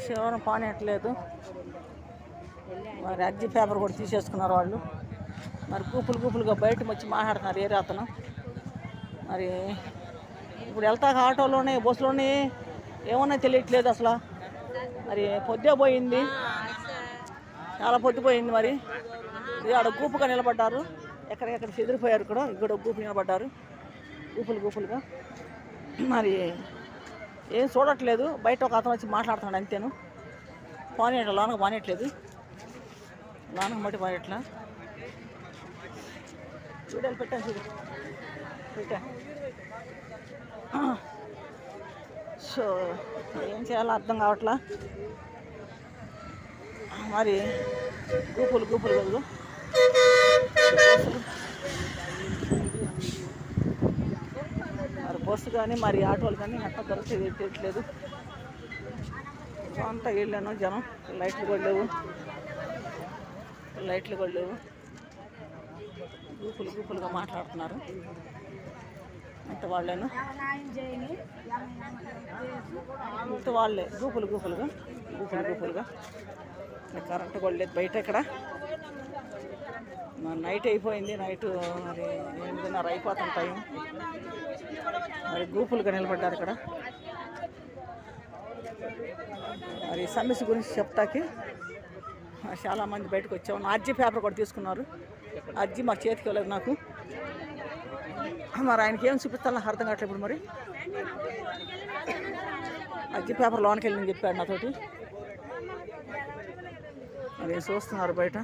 శివరం పానేయట్లేదు. మరి అర్జీ పేపర్ కూడా తీసేసుకున్నారు వాళ్ళు. మరి గుంపులుగా బయటకు వచ్చి మాట్లాడుతున్నారు ఏరే అతను. మరి ఇప్పుడు వెళ్తాక ఆటోలోనే బస్సులోనే ఏమన్నా తెలియట్లేదు అసలు. మరి పొద్దే పోయింది, చాలా పొద్దుపోయింది. మరి ఆడ గుంపుగా నిలబడ్డారు, ఎక్కడెక్కడ చెదిరిపోయారు. ఇక్కడ గుంపు నిలబడ్డారు గుంపులుగా. మరి ఏం చూడట్లేదు. బయట ఒక అతను వచ్చి మాట్లాడుతున్నాడు అంతేను. పానేయట్లేదు, లోనకు పానేయట్లేదు, లోనకు మట్టి పానేట్లా. వీడియోలు పెట్టాను చూడు, సో ఏం చేయాలో అర్థం కావట్లా. మరి గుంపులు కదూ మరి బస్సు కానీ మరి ఆటోలు కానీ ఎట్లా దొరికితే తెలియట్లేదు. అంతా వెళ్ళాను జనం. లైట్లు కూడా లేవు. గుంపులుగా మాట్లాడుతున్నారు. అంత వాళ్ళేను, ఇంత వాళ్ళే గుంపులుగా. కరెంటు కూడా లేదు బయట. ఇక్కడ నైట్ అయిపోయింది. నైట్ మరి 8:30 అయిపోతుంది టైం. మరి గుంపులుగా నిలబడ్డారు ఇక్కడ. మరి సమస్య గురించి చెప్తాకి చాలామంది బయటకు వచ్చాము. అర్జీ పేపర్ కూడా తీసుకున్నారు. అర్జీ మా చేతికి ఇవ్వలేదు నాకు. మరి ఆయనకి ఏం చూపిస్తాను అర్థం కావట్లేదు. ఇప్పుడు మరి అర్జీ పేపర్ లోనికి వెళ్ళి చెప్పాడు నాతోటి. మరి చూస్తున్నారు బయట.